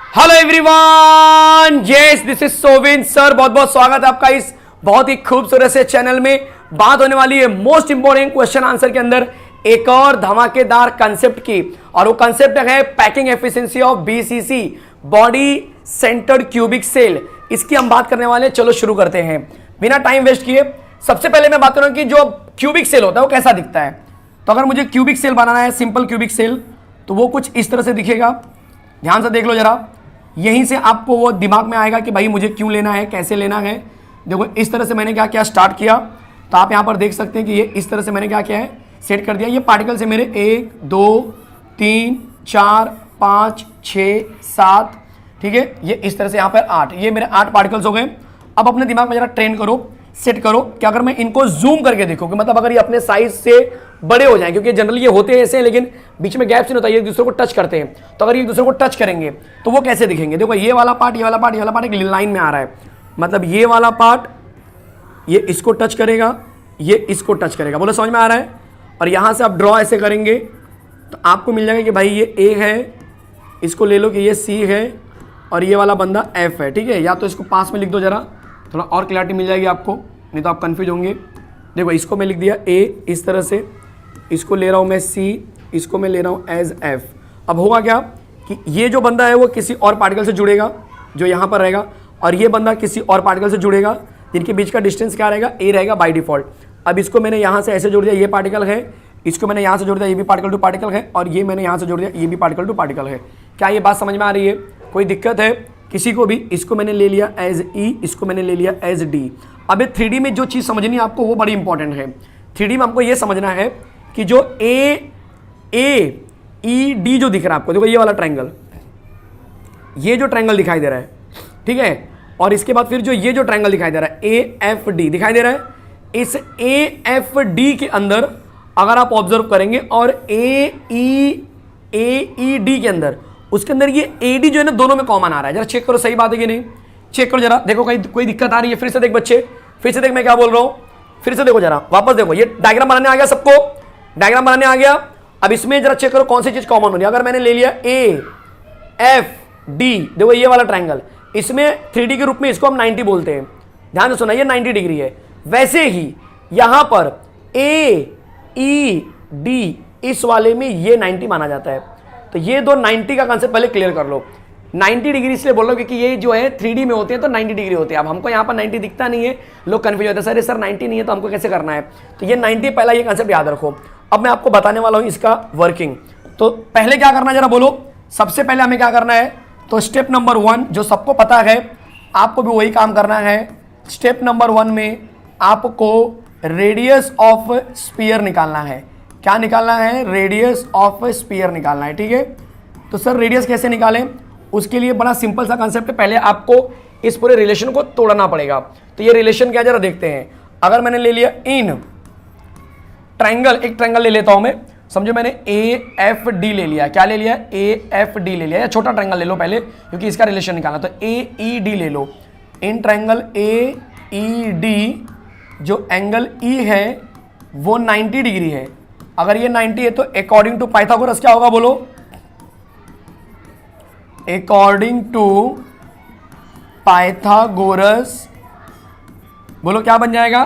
Hello everyone, yes this is Sovin sir. बहुत बहुत स्वागत है आपका इस बहुत ही खूबसूरत से चैनल में। बात होने वाली है मोस्ट इंपॉर्टेंट क्वेश्चन आंसर के अंदर एक और धमाकेदार कंसेप्ट की, और वो कंसेप्ट है packing efficiency of BCC, body centred cubic cell. इसकी हम बात करने वाले हैं। चलो शुरू करते हैं बिना टाइम वेस्ट किए। सबसे पहले मैं बात करूं कि जो क्यूबिक सेल होता है वो कैसा दिखता है। तो अगर मुझे क्यूबिक सेल बनाना है, सिंपल क्यूबिक सेल, तो वो कुछ इस तरह से दिखेगा। ध्यान से देख लो जरा, यहीं से आपको वो दिमाग में आएगा कि भाई मुझे क्यों लेना है, कैसे लेना है। देखो इस तरह से मैंने क्या किया, स्टार्ट किया, तो आप यहाँ पर देख सकते हैं कि ये इस तरह से मैंने क्या किया है, सेट कर दिया। ये पार्टिकल से मेरे 1 2 3 4 5 6 7, ठीक है, ये इस तरह से यहाँ पर 8, ये मेरे 8 पार्टिकल्स हो गए। अब अपने दिमाग में जरा ट्रेन करो, सेट करो कि अगर मैं इनको जूम करके देखूँ कि मतलब अगर ये अपने साइज से बड़े हो जाएं, क्योंकि जनरली ये होते हैं ऐसे, लेकिन बीच में गैप्स नहीं होता, ये एक दूसरे को टच करते हैं। तो अगर ये एक दूसरे को टच करेंगे तो वो कैसे दिखेंगे। देखो ये वाला पार्ट, ये वाला पार्ट, ये वाला पार्ट एक लाइन में आ रहा है, मतलब ये वाला पार्ट ये इसको टच करेगा, ये इसको टच करेगा। बोलो समझ में आ रहा है। और यहाँ से आप ड्रॉ ऐसे करेंगे तो आपको मिल जाएगा कि भाई ये ए है, इसको ले लो कि ये सी है, और ये वाला बंदा एफ है, ठीक है। या तो इसको पास में लिख दो जरा, थोड़ा और क्लैरिटी मिल जाएगी आपको, नहीं तो आप कंफ्यूज होंगे। देखो इसको मैं लिख दिया ए इस तरह से, इसको ले रहा हूँ मैं सी, इसको मैं ले रहा हूँ एज एफ। अब होगा क्या कि ये जो बंदा है वो किसी और पार्टिकल से जुड़ेगा जो यहाँ पर रहेगा, और ये बंदा किसी और पार्टिकल से जुड़ेगा, जिनके बीच का डिस्टेंस क्या रहेगा, ए रहेगा बाय डिफॉल्ट। अब इसको मैंने यहाँ से ऐसे जोड़ दिया, ये पार्टिकल है, इसको मैंने यहाँ से जोड़ दिया, ये भी पार्टिकल टू पार्टिकल है, और ये मैंने यहाँ से जोड़ दिया, ये भी पार्टिकल टू पार्टिकल है। क्या ये बात समझ में आ रही है? कोई दिक्कत है किसी को भी? इसको मैंने ले लिया एज ई, इसको मैंने ले लिया एज डी। अब 3D में जो चीज़ समझनी है आपको वो बड़ी इंपॉर्टेंट है। 3D में आपको ये समझना है कि जो ए ई डी जो दिख रहा है आपको, देखो ये वाला ट्रायंगल, ये जो ट्रायंगल दिखाई दे रहा है, ठीक है, और इसके बाद फिर जो ये जो ट्रायंगल दिखाई दे रहा है ए एफ डी दिखाई दे रहा है। इस ए एफ डी के अंदर अगर आप ऑब्जर्व करेंगे और ए ई डी के अंदर, उसके अंदर ये ए डी जो है ना दोनों में कॉमन आ रहा है। जरा चेक करो सही बात है कि नहीं, चेक करो जरा, देखो कोई दिक्कत आ रही है। फिर से देख बच्चे, फिर से देख मैं क्या बोल रहा हूं, फिर से देखो जरा, वापस देखो, ये डायग्राम बनाने आ गया, सबको डायग्राम बनाने आ गया। अब इसमें जरा चेक करो कौन सी चीज कॉमन हो रही है। अगर मैंने ले लिया ए एफ डी, देखो ये वाला ट्रायंगल, इसमें 3D के रूप में इसको हम 90 बोलते हैं, ध्यान से सुना, ये 90 डिग्री है। वैसे ही यहां पर ए ई डी इस वाले में ये 90 माना जाता है। तो ये दो 90 का कंसेप्ट पहले क्लियर कर लो। 90 डिग्री इसलिए बोल रहा हूं क्योंकि ये जो है 3D में होते हैं तो 90 डिग्री होते हैं। अब हमको यहाँ पर 90 दिखता नहीं है, लोग कंफ्यूज होते हैं, सर 90 नहीं है तो हमको कैसे करना है। तो ये 90 पहला ये कंसेप्ट याद रखो। अब मैं आपको बताने वाला हूँ इसका वर्किंग। तो पहले क्या करना है जरा बोलो, सबसे पहले हमें क्या करना है। तो स्टेप नंबर 1 जो सबको पता है, आपको भी वही काम करना है। स्टेप नंबर 1 में आपको रेडियस ऑफ स्फीयर निकालना है। क्या निकालना है? रेडियस ऑफ स्फीयर निकालना है, ठीक है। तो सर रेडियस कैसे निकालें, उसके लिए बड़ा सिंपल सा कंसेप्ट है। पहले आपको इस पूरे रिलेशन को तोड़ना पड़ेगा। तो ये रिलेशन क्या जरा देखते हैं। अगर मैंने ले लिया इन ट्रायंगल, एक ट्रायंगल ले लेता हूं मैं, समझो मैंने ए एफ डी ले लिया। क्या ले लिया? ए एफ डी ले लिया, या छोटा ट्रायंगल ले लो पहले क्योंकि इसका रिलेशन निकालना। तो ए ई डी ले लो। In triangle A E D जो एंगल ई है वो 90 डिग्री है। अगर ये 90 है तो अकॉर्डिंग टू पाइथागोरस क्या होगा बोलो, अकॉर्डिंग टू पाइथागोरस बोलो क्या बन जाएगा।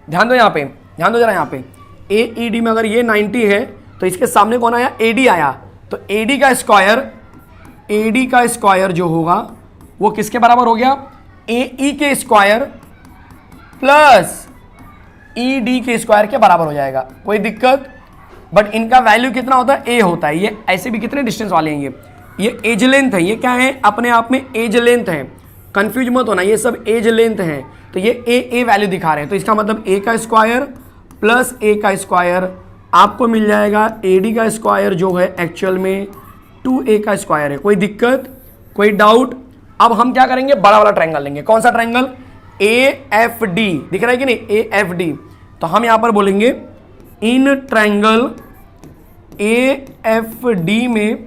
ध्यान दो यहाँ पे, ध्यान दो जरा यहाँ पे। ए ई डी में अगर ये 90 है तो इसके सामने कौन आया? ए डी आया। तो ए डी का स्क्वायर जो होगा वो किसके बराबर हो गया? ए ई के स्क्वायर प्लस ई डी के स्क्वायर के बराबर हो जाएगा। कोई दिक्कत? बट इनका वैल्यू कितना होता है? ए होता है। ये ऐसे भी कितने डिस्टेंस वाले हैं, ये एज लेंथ है। ये क्या है? अपने आप में एज लेंथ है, कंफ्यूज मत होना, ये सब एज लेंथ है। तो ये ए वैल्यू दिखा रहे हैं, तो इसका मतलब ए का स्क्वायर प्लस ए का स्क्वायर आपको मिल जाएगा। ए डी का स्क्वायर जो है एक्चुअल में 2a का स्क्वायर है। कोई दिक्कत, कोई डाउट? अब हम क्या करेंगे, बड़ा वाला ट्रायंगल लेंगे। कौन सा ट्रायंगल? ए एफ डी दिख रहा है कि नहीं? A F D. तो हम यहां पर बोलेंगे इन ट्रायंगल ए एफ डी में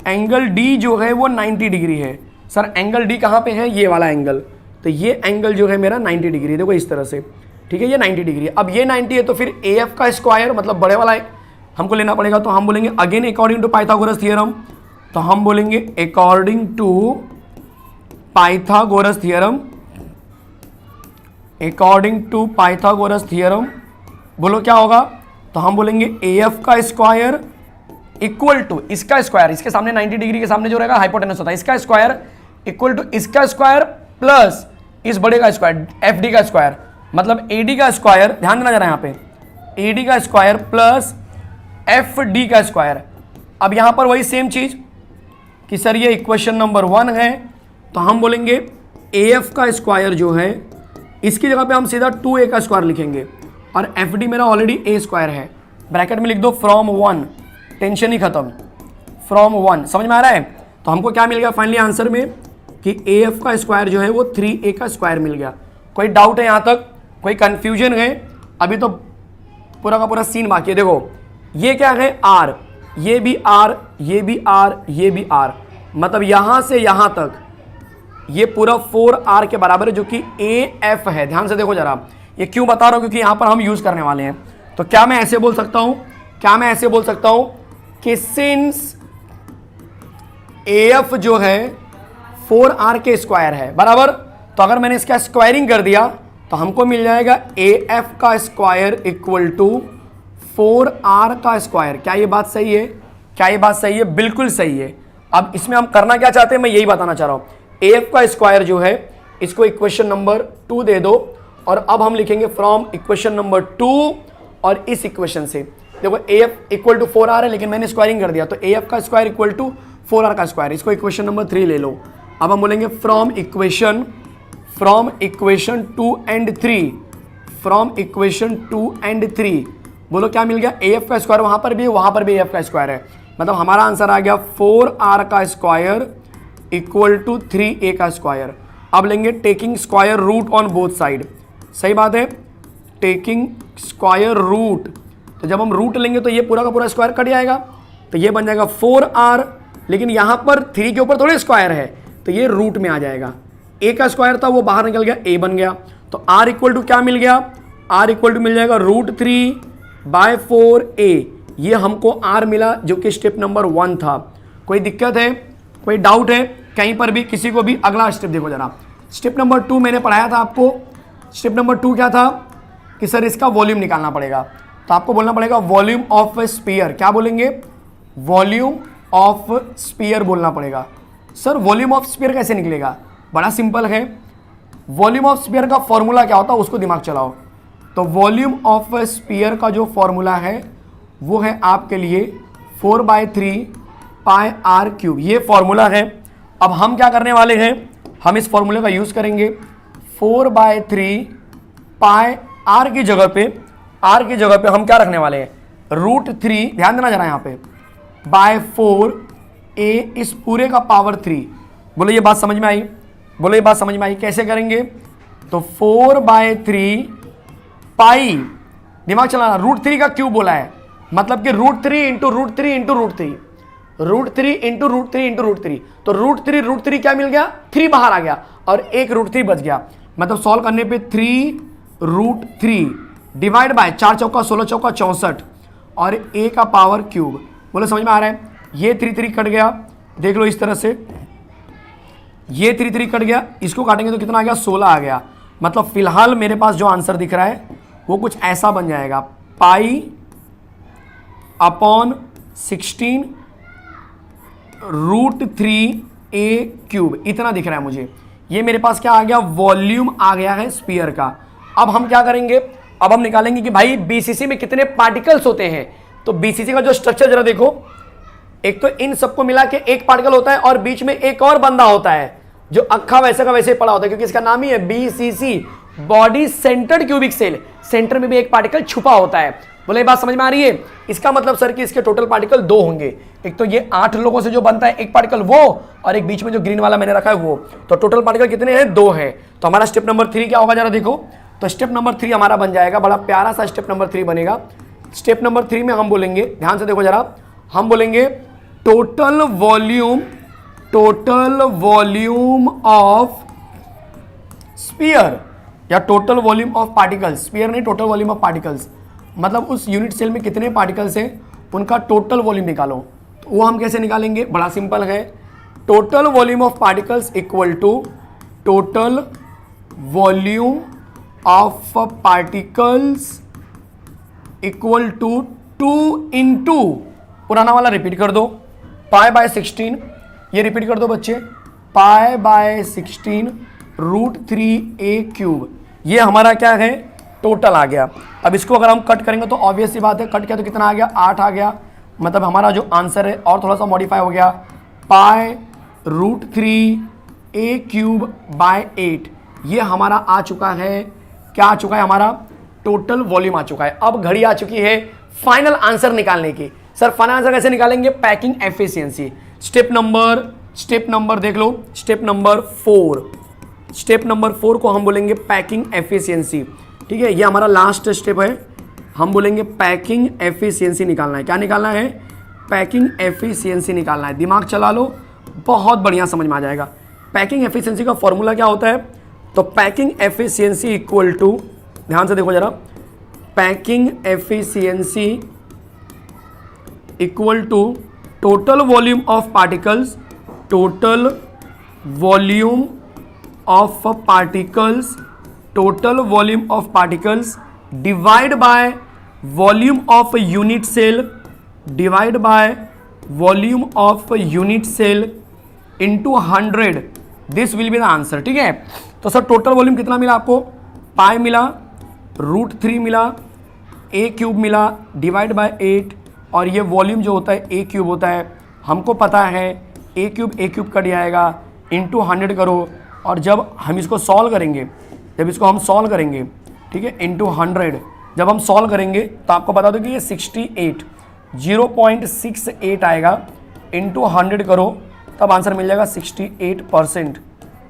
एंगल डी जो है वो 90 डिग्री है। सर एंगल डी कहाँ पे है? ये वाला एंगल। तो ये एंगल जो है मेरा 90 डिग्री है, देखो इस तरह से, ठीक है, ये 90 डिग्री है। अब ये 90 है तो फिर ए एफ का स्क्वायर मतलब बड़े वाला हमको लेना पड़ेगा। तो हम बोलेंगे again according to Pythagoras theorem, तो हम बोलेंगे according to Pythagoras theorem, according to Pythagoras theorem बोलो क्या होगा, तो हम बोलेंगे AF का स्क्वायर इक्वल टू इसका स्क्वायर, इसके सामने 90 डिग्री के सामने जो रहेगा हाइपोटेनस होता है, इसका स्क्वायर इक्वल टू इसका स्क्वायर प्लस इस बड़े का स्क्वायर FD का स्क्वायर, मतलब AD का स्क्वायर, ध्यान देना जरा यहाँ पे, AD का स्क्वायर प्लस FD का स्क्वायर। अब यहाँ पर वही सेम चीज कि सर ये इक्वेशन नंबर 1 है, तो हम बोलेंगे AF का स्क्वायर जो है इसकी जगह पे हम सीधा 2A का स्क्वायर लिखेंगे और FD मेरा ऑलरेडी A स्क्वायर है, ब्रैकेट में लिख दो फ्रॉम 1, टेंशन ही खत्म, फ्रॉम 1। समझ में आ रहा है? तो हमको क्या मिल गया फाइनली आंसर में कि AF का स्क्वायर जो है वो 3A का स्क्वायर मिल गया। कोई डाउट है यहाँ तक, कोई कंफ्यूजन है? अभी तो पूरा का पूरा सीन बाकी है। देखो ये क्या है R, ये भी R, ये भी R, ये भी R, मतलब यहां से यहां तक ये पूरा 4R के बराबर है जो कि AF है। ध्यान से देखो जरा, ये क्यों बता रहा हूं, क्योंकि यहां पर हम यूज करने वाले हैं। तो क्या मैं ऐसे बोल सकता हूं, क्या मैं ऐसे बोल सकता हूं कि सिंस AF जो है 4R के स्क्वायर है बराबर, तो अगर मैंने इसका स्क्वायरिंग कर दिया तो हमको मिल जाएगा AF का स्क्वायर इक्वल टू 4R का स्क्वायर। क्या ये बात सही है? क्या ये बात सही है? बिल्कुल सही है। अब इसमें हम करना क्या चाहते हैं, मैं यही बताना चाह रहा हूं। AF का स्क्वायर जो है इसको इक्वेशन नंबर 2 दे दो और अब हम लिखेंगे फ्रॉम इक्वेशन नंबर 2 और इस इक्वेशन से देखो AF इक्वल टू 4R है, लेकिन मैंने स्क्वायरिंग कर दिया तो AF का स्क्वायर इक्वल टू 4R का स्क्वायर, इसको इक्वेशन नंबर 3 ले लो। अब हम बोलेंगे from equation 2 and 3, from equation 2 and 3 बोलो क्या मिल गया, AF का स्क्वायर वहां पर भी है, वहां पर भी AF का स्क्वायर है, मतलब हमारा आंसर आ गया 4R का स्क्वायर इक्वल टू 3A का स्क्वायर। अब लेंगे taking square root on both side, सही बात है, टेकिंग स्क्वायर रूट, तो जब हम रूट लेंगे तो ये पूरा का पूरा स्क्वायर कट जाएगा, तो ये बन जाएगा 4R, लेकिन यहां पर 3 के ऊपर थोड़े स्क्वायर है तो ये रूट में आ जाएगा। A का स्क्वायर था वो बाहर निकल गया, A बन गया, तो R इक्वल टू क्या मिल गया, R इक्वल टू मिल जाएगा √3/4A, ये हमको R मिला जो कि स्टेप नंबर 1 था। कोई दिक्कत है, कोई डाउट है कहीं पर भी, किसी को भी? अगला स्टेप देखो जरा, स्टेप नंबर 2 मैंने पढ़ाया था आपको। स्टेप नंबर 2 क्या था कि सर इसका वॉल्यूम निकालना पड़ेगा, तो आपको बोलना पड़ेगा वॉल्यूम ऑफ स्फीयर। क्या बोलेंगे? वॉल्यूम ऑफ स्फीयर बोलना पड़ेगा। सर वॉल्यूम ऑफ स्फीयर कैसे निकलेगा? बड़ा सिंपल है, वॉल्यूम ऑफ स्फीयर का फॉर्मूला क्या होता है उसको दिमाग चलाओ। तो वॉल्यूम ऑफ स्फीयर का जो फॉर्मूला है वो है आपके लिए 4/3πr³, ये फॉर्मूला है। अब हम क्या करने वाले हैं, हम इस फॉर्मूले का यूज करेंगे 4/3πr की जगह पे, r की जगह पे हम क्या रखने वाले हैं, √3, ध्यान देना जरा यहाँ पे, /4A इस पूरे का पावर 3। बोलो ये बात समझ में आई? बोलो ये बात समझ में आई? कैसे करेंगे? तो 4/3π, दिमाग चलाना, √3 का क्यूब बोला है, मतलब कि √3 इंटू √3 इंटू √3, √3 इंटू √3 इंटू √3, तो √3 क्या मिल गया, 3 बाहर आ गया और एक √3 बच गया, मतलब सॉल्व करने पे 3√3 डिवाइड बाय 4 चौका 16 चौका 64 और A का पावर क्यूब। बोलो समझ में आ रहा है? ये 3 कट गया, देख लो इस तरह से, ये 3 कट गया, इसको काटेंगे तो कितना आ गया, 16 आ गया। मतलब फिलहाल मेरे पास जो आंसर दिख रहा है वो कुछ ऐसा बन जाएगा, π/16 √3A³, इतना दिख रहा है मुझे। ये मेरे पास क्या आ गया, वॉल्यूम आ गया है स्फीयर का। अब हम क्या करेंगे, अब हम निकालेंगे कि भाई BCC में कितने पार्टिकल्स होते हैं। तो BCC का जो स्ट्रक्चर जरा देखो, एक तो इन सबको मिला के एक पार्टिकल होता है और बीच में एक और बंदा होता है जो अक्खा वैसे का वैसे पड़ा होता है, क्योंकि इसका नाम ही है BCC, body centred cubic cell. Centre में भी एक पार्टिकल छुपा होता है। बोले ये बात समझ में आ रही है? इसका मतलब सर कि इसके टोटल पार्टिकल 2 होंगे, एक तो ये 8 लोगों से जो बनता है एक पार्टिकल वो, और एक बीच में जो ग्रीन वाला मैंने रखा है वो, तो टोटल पार्टिकल कितने हैं, 2 है। तो हमारा स्टेप नंबर 3 क्या होगा जरा देखो, तो स्टेप नंबर 3 हमारा बन जाएगा, बड़ा प्यारा सा स्टेप नंबर 3 बनेगा। स्टेप नंबर 3 में हम बोलेंगे, ध्यान से देखो जरा, हम बोलेंगे टोटल वॉल्यूम ऑफ स्फीयर या total volume of particles, sphere नहीं, टोटल वॉल्यूम ऑफ पार्टिकल्स, मतलब उस यूनिट सेल में कितने पार्टिकल्स हैं उनका टोटल वॉल्यूम निकालो। वो हम कैसे निकालेंगे, बड़ा सिंपल है, total volume of particles equal to total volume of particles equal to 2 into पुराना वाला रिपीट कर दो, पाई बाय 16, ये रिपीट कर दो बच्चे, पाई बाय 16 √3a³। ये हमारा क्या है, टोटल आ गया। अब इसको अगर हम कट करेंगे तो ऑब्वियस सी बात है, कट किया तो कितना आ गया, 8 आ गया। मतलब हमारा जो आंसर है और थोड़ा सा मॉडिफाई हो गया, पाई √3a³/8। ये हमारा आ चुका है, क्या आ चुका है, हमारा टोटल वॉल्यूम आ चुका है। अब घड़ी आ चुकी है फाइनल आंसर निकालने की। सर फाइनल आंसर कैसे निकालेंगे, पैकिंग एफिशिएंसी। स्टेप नंबर देख लो, स्टेप नंबर 4 को हम बोलेंगे पैकिंग एफिशिएंसी। ठीक है, ये हमारा लास्ट स्टेप है, हम बोलेंगे पैकिंग एफिशिएंसी निकालना है। क्या निकालना है, पैकिंग एफिशिएंसी निकालना है। दिमाग चला लो, बहुत बढ़िया समझ में आ जाएगा। पैकिंग एफिशिएंसी का फॉर्मूला क्या होता है, तो पैकिंग एफिशिएंसी इक्वल टू, ध्यान से देखो जरा, packing efficiency equal to total volume of particles, total volume of particles divide by volume of unit cell into 100, this will be the answer. ठीक है, तो सर टोटल वॉल्यूम कितना मिला आपको, पाई मिला, √3 मिला, a³ मिला, डिवाइड बाय 8, और ये वॉल्यूम जो होता है a³ होता है, हमको पता है a³ कट जाएगा, इंटू 100 करो, और जब हम इसको सॉल्व करेंगे, ठीक है, इंटू 100 जब हम सॉल्व करेंगे तो आपको बता दो कि ये 0.68 आएगा, इंटू 100 करो, तब आंसर मिल जाएगा 68%।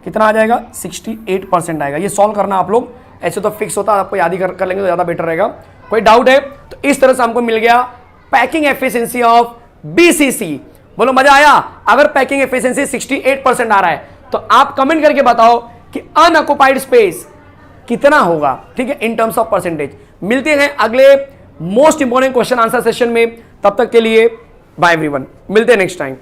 कितना आ जाएगा, 68% आएगा। ये सॉल्व करना आप लोग, ऐसे तो फिक्स होता है, आपको याद ही कर लेंगे तो ज़्यादा बेटर रहेगा। कोई डाउट है तो इस तरह से हमको मिल गया पैकिंग एफिशिएंसी ऑफ BCC। बोलो मजा आया। अगर पैकिंग एफिशिएंसी 68% आ रहा है तो आप कमेंट करके बताओ कि अनऑक्युपाइड स्पेस कितना होगा, ठीक है, इन टर्म्स ऑफ परसेंटेज। मिलते हैं अगले most important question answer session में, तब तक के लिए बाय एवरीवन, मिलते हैं नेक्स्ट टाइम।